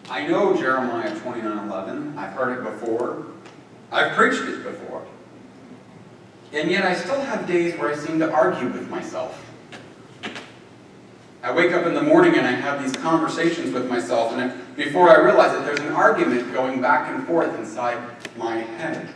I know Jeremiah 29:11. I've heard it before. I've preached it before. And yet I still have days where I seem to argue with myself. I wake up in the morning and I have these conversations with myself, and before I realize it, there's an argument going back and forth inside my head.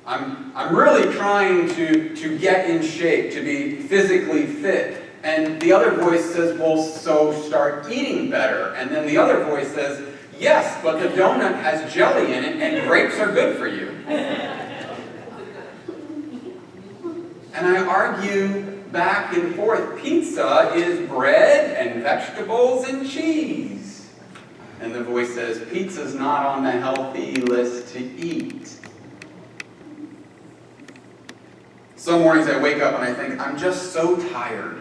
I'm really trying to get in shape, to be physically fit. And the other voice says, well, so start eating better. And then the other voice says, yes, but the donut has jelly in it and grapes are good for you. And I argue back and forth. Pizza is bread and vegetables and cheese. And the voice says, pizza's not on the healthy list to eat. Some mornings I wake up and I think, I'm just so tired.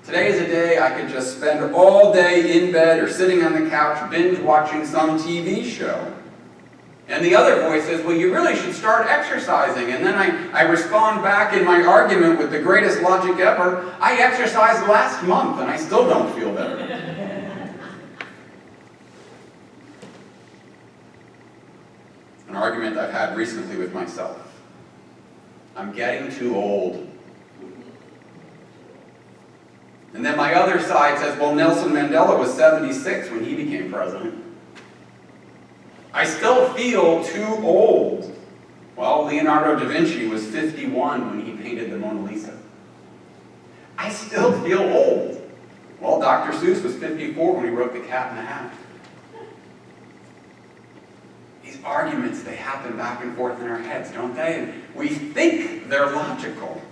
Today is a day I could just spend all day in bed or sitting on the couch binge watching some TV show. And the other voice says, well, you really should start exercising. And then I respond back in my argument with the greatest logic ever. I exercised last month and I still don't feel better. An argument I've had recently with myself. I'm getting too old. And then my other side says, well, Nelson Mandela was 76 when he became president. I still feel too old. Well, Leonardo da Vinci was 51 when he painted the Mona Lisa. I still feel old. Well, Dr. Seuss was 54 when he wrote The Cat in the Hat. These arguments, they happen back and forth in our heads, don't they? And we think they're logical.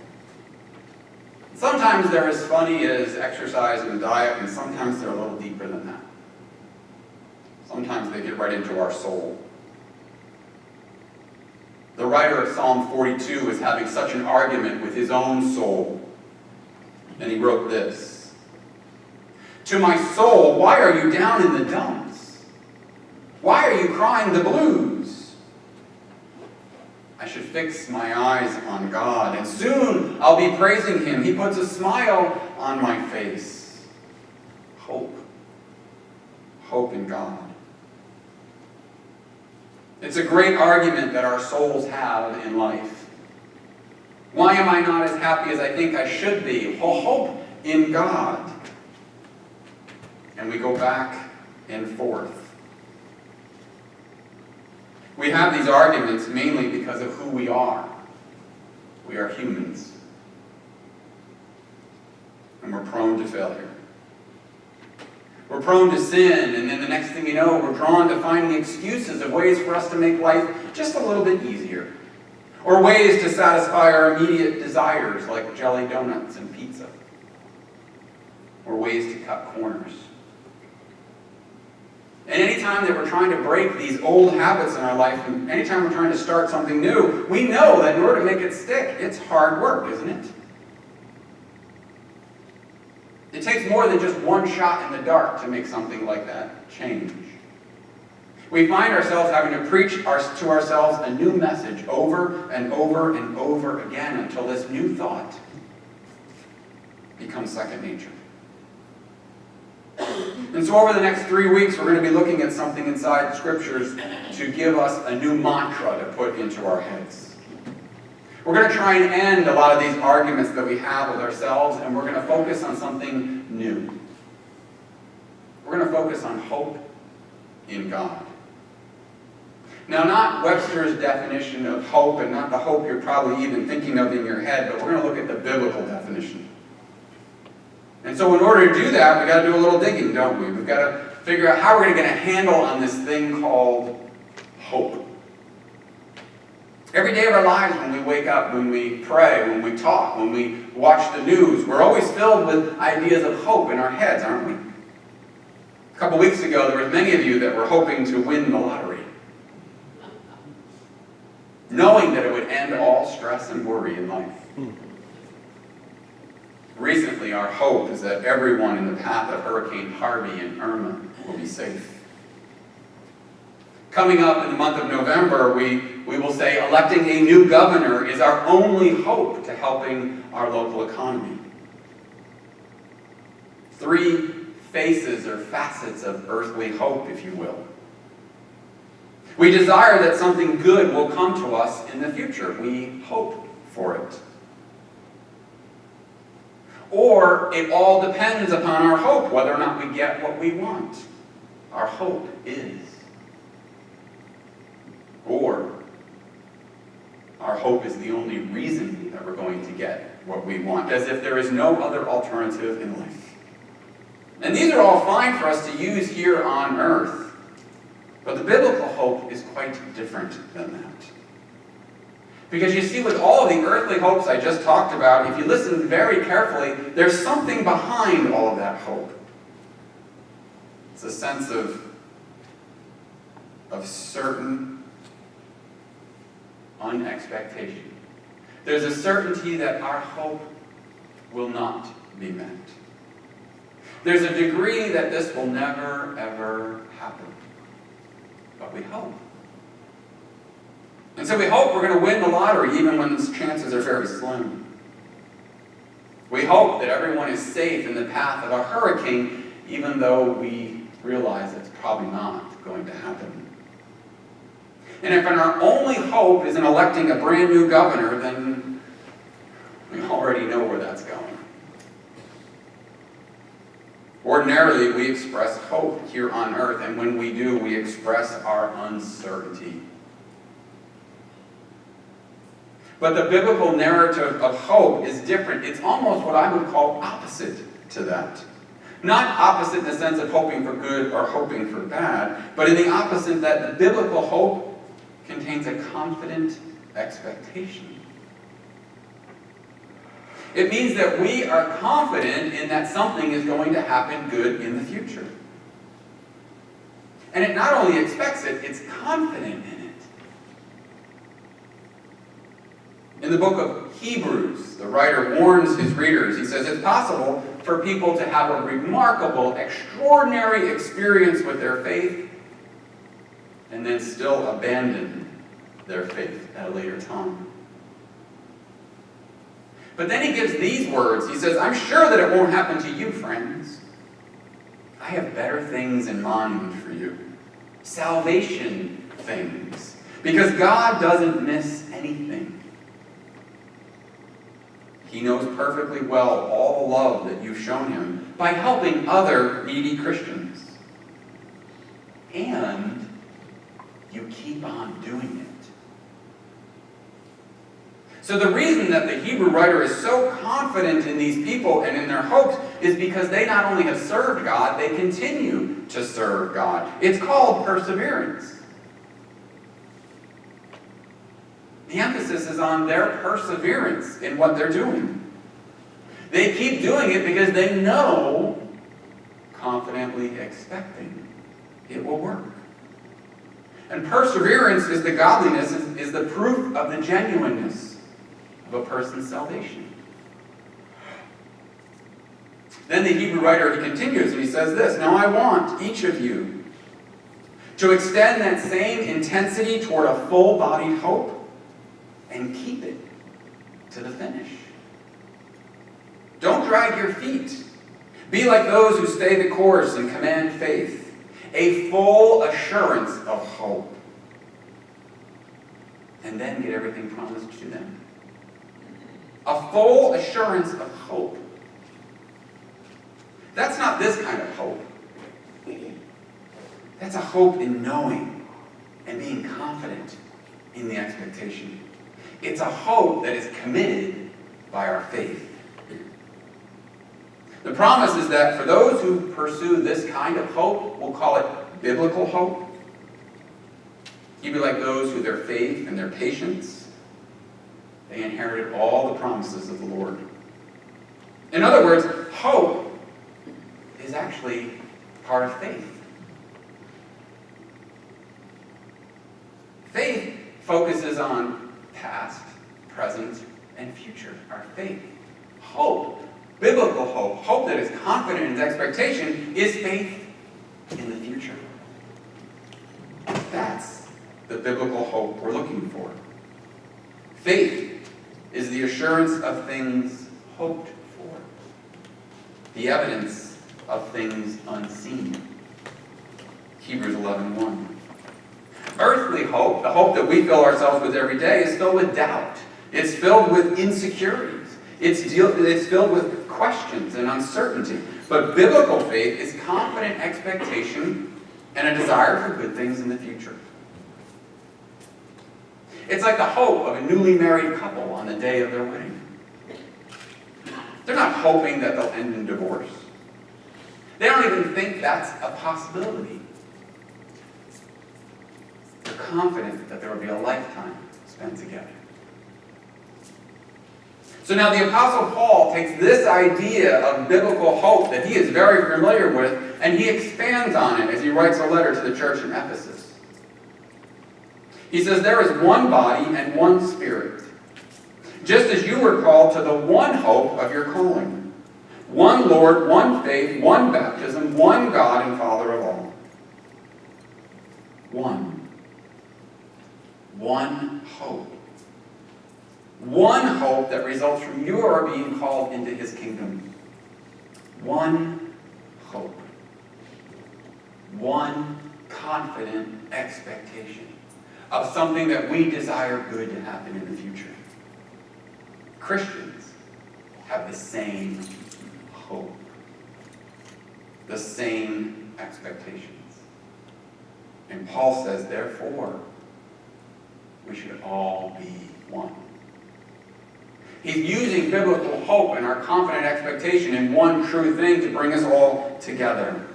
Sometimes they're as funny as exercise and diet, and sometimes they're a little deeper than that. Sometimes they get right into our soul. The writer of Psalm 42 is having such an argument with his own soul. And he wrote this: to my soul, why are you down in the dumps? Why are you crying the blues? I should fix my eyes on God, and soon I'll be praising Him. He puts a smile on my face. Hope. Hope in God. It's a great argument that our souls have in life. Why am I not as happy as I think I should be? Well, hope in God. And we go back and forth. We have these arguments mainly because of who we are. We are humans. And we're prone to failure. We're prone to sin, and then the next thing you know, we're drawn to finding excuses of ways for us to make life just a little bit easier. Or ways to satisfy our immediate desires, like jelly donuts and pizza. Or ways to cut corners. And anytime that we're trying to break these old habits in our life, and anytime we're trying to start something new, we know that in order to make it stick, it's hard work, isn't it? It takes more than just one shot in the dark to make something like that change. We find ourselves having to preach to ourselves a new message over and over and over again until this new thought becomes second nature. And so over the next 3 weeks, we're going to be looking at something inside the Scriptures to give us a new mantra to put into our heads. We're going to try and end a lot of these arguments that we have with ourselves, and we're going to focus on something new. We're going to focus on hope in God. Now, not Webster's definition of hope, and not the hope you're probably even thinking of in your head, but we're going to look at the biblical definition. And so in order to do that, we've got to do a little digging, don't we? We've got to figure out how we're going to get a handle on this thing called hope. Every day of our lives, when we wake up, when we pray, when we talk, when we watch the news, we're always filled with ideas of hope in our heads, aren't we? A couple weeks ago, there were many of you that were hoping to win the lottery, knowing that it would end all stress and worry in life. Recently, our hope is that everyone in the path of Hurricane Harvey and Irma will be safe. Coming up in the month of November, we will say electing a new governor is our only hope to helping our local economy. 3 faces or facets of earthly hope, if you will. We desire that something good will come to us in the future. We hope for it. Or it all depends upon our hope, whether or not we get what we want. Our hope is. Or our hope is the only reason that we're going to get what we want, as if there is no other alternative in life. And these are all fine for us to use here on earth, but the biblical hope is quite different than that. Because you see, with all of the earthly hopes I just talked about, if you listen very carefully, there's something behind all of that hope. It's a sense of certain unexpectation. There's a certainty that our hope will not be met. There's a degree that this will never, ever happen. But we hope. And so we hope we're going to win the lottery even when the chances are very slim. We hope that everyone is safe in the path of a hurricane even though we realize it's probably not going to happen. And if our only hope is in electing a brand new governor, then we already know where that's going. Ordinarily, we express hope here on earth, and when we do, we express our uncertainty. But the biblical narrative of hope is different. It's almost what I would call opposite to that. Not opposite in the sense of hoping for good or hoping for bad, but in the opposite that the biblical hope contains a confident expectation. It means that we are confident in that something is going to happen good in the future. And it not only expects it, it's confident in it. In the book of Hebrews, the writer warns his readers. He says it's possible for people to have a remarkable, extraordinary experience with their faith and then still abandon their faith at a later time. But then he gives these words. He says, I'm sure that it won't happen to you, friends. I have better things in mind for you. Salvation things. Because God doesn't miss anything. He knows perfectly well all the love that you've shown him by helping other needy Christians. And you keep on doing it. So the reason that the Hebrew writer is so confident in these people and in their hopes is because they not only have served God, they continue to serve God. It's called perseverance. The emphasis is on their perseverance in what they're doing. They keep doing it because they know, confidently expecting, it will work. And perseverance is the godliness, is the proof of the genuineness of a person's salvation. Then the Hebrew writer, he continues and he says this, now I want each of you to extend that same intensity toward a full-bodied hope and keep it to the finish. Don't drag your feet. Be like those who stay the course and command faith, a full assurance of hope, and then get everything promised to them. A full assurance of hope. That's not this kind of hope. That's a hope in knowing and being confident in the expectation. It's a hope that is committed by our faith. The promise is that for those who pursue this kind of hope, we'll call it biblical hope. You'd be like those who their faith and their patience, they inherited all the promises of the Lord. In other words, hope is actually part of faith. Faith focuses on past, present, and future. Our faith. Hope, biblical hope, hope that is confident in its expectation, is faith in the future. That's the biblical hope we're looking for. Faith is the assurance of things hoped for, the evidence of things unseen. Hebrews 11:1. Earthly hope, the hope that we fill ourselves with every day, is filled with doubt. It's filled with insecurities. It's filled with questions and uncertainty. But biblical faith is confident expectation and a desire for good things in the future. It's like the hope of a newly married couple on the day of their wedding. They're not hoping that they'll end in divorce. They don't even think that's a possibility. They're confident that there will be a lifetime spent together. So now the Apostle Paul takes this idea of biblical hope that he is very familiar with, and he expands on it as he writes a letter to the church in Ephesus. He says, there is one body and one Spirit, just as you were called to the one hope of your calling. One Lord, one faith, one baptism, one God and Father of all. One hope. One hope that results from your being called into his kingdom. One hope. One confident expectation of something that we desire good to happen in the future. Christians have the same hope, the same expectations. And Paul says, therefore, we should all be one. He's using biblical hope and our confident expectation in one true thing to bring us all together.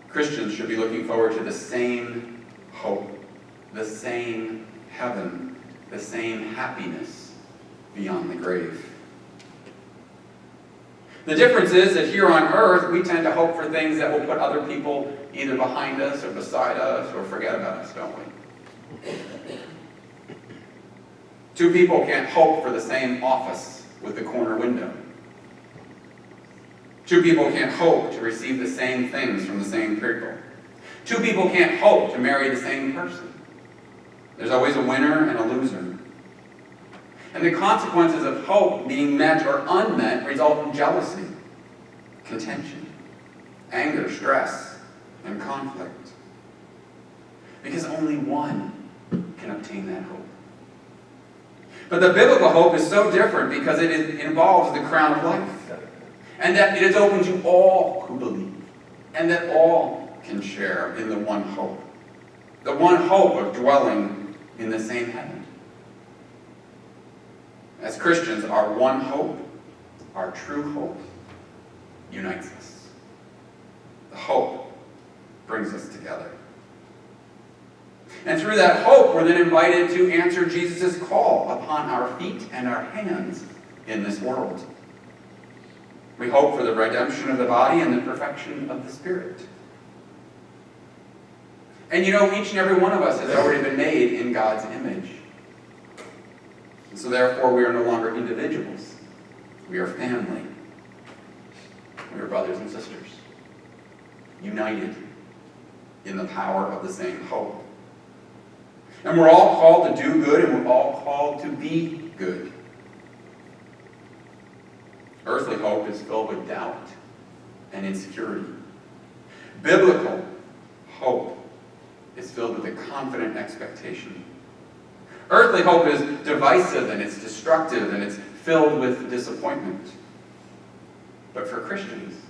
Christians should be looking forward to the same hope, the same heaven, the same happiness beyond the grave. The difference is that here on earth, we tend to hope for things that will put other people either behind us or beside us or forget about us, don't we? Two people can't hope for the same office with the corner window. Two people can't hope to receive the same things from the same people. Two people can't hope to marry the same person. There's always a winner and a loser. And the consequences of hope being met or unmet result in jealousy, contention, anger, stress, and conflict. Because only one can obtain that hope. But the biblical hope is so different because it involves the crown of life. And that it is open to all who believe. And that all can share in the one hope. The one hope of dwelling in the same heaven. As Christians, our one hope, our true hope, unites us. The hope brings us together. And through that hope, we're then invited to answer Jesus' call upon our feet and our hands in this world. We hope for the redemption of the body and the perfection of the spirit. And you know, each and every one of us has already been made in God's image. And so therefore, we are no longer individuals. We are family. We are brothers and sisters, united in the power of the same hope. And we're all called to do good, and we're all called to be good. Earthly hope is filled with doubt and insecurity. Biblical hope is filled with a confident expectation. Earthly hope is divisive, and it's destructive, and it's filled with disappointment. But for Christians,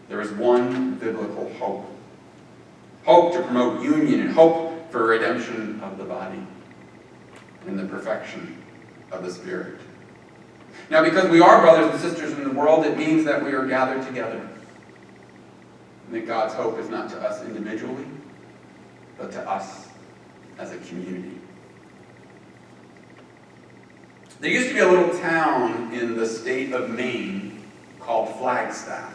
there is one biblical hope. Hope to promote union and hope for redemption of the body and the perfection of the spirit. Now, because we are brothers and sisters in the world, it means that we are gathered together. And that God's hope is not to us individually, but to us as a community. There used to be a little town in the state of Maine called Flagstaff.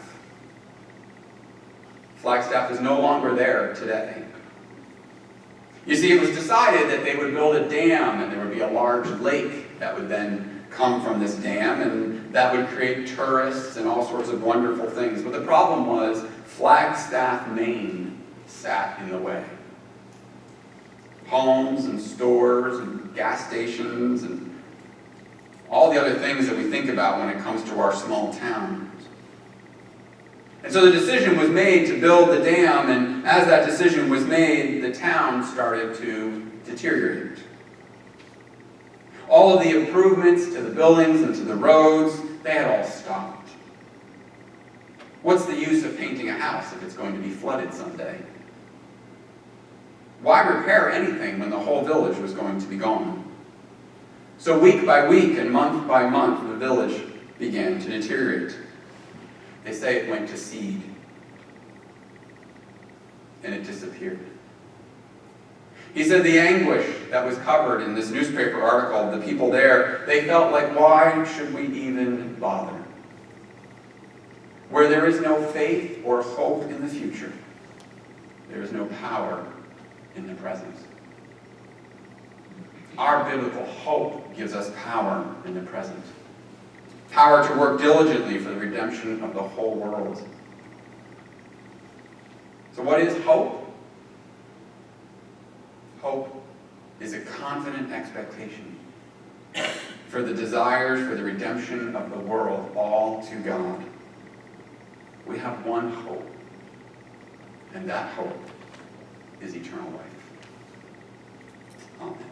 Flagstaff is no longer there today. You see, it was decided that they would build a dam, and there would be a large lake that would then come from this dam, and that would create tourists and all sorts of wonderful things. But the problem was, Flagstaff, Maine sat in the way. Homes and stores and gas stations and all the other things that we think about when it comes to our small towns And so the decision was made to build the dam, and as that decision was made, the town started to deteriorate. All of the improvements to the buildings and to the roads, they had all stopped. What's the use of painting a house if it's going to be flooded someday? Why repair anything when the whole village was going to be gone? So week by week and month by month, the village began to deteriorate. They say it went to seed, and it disappeared. He said the anguish that was covered in this newspaper article, the people there, they felt like, why should we even bother? Where there is no faith or hope in the future, there is no power in the present. Our biblical hope gives us power in the present. Power to work diligently for the redemption of the whole world. So what is hope? Hope is a confident expectation for the desires for the redemption of the world, all to God. We have one hope, and that hope is eternal life. Amen.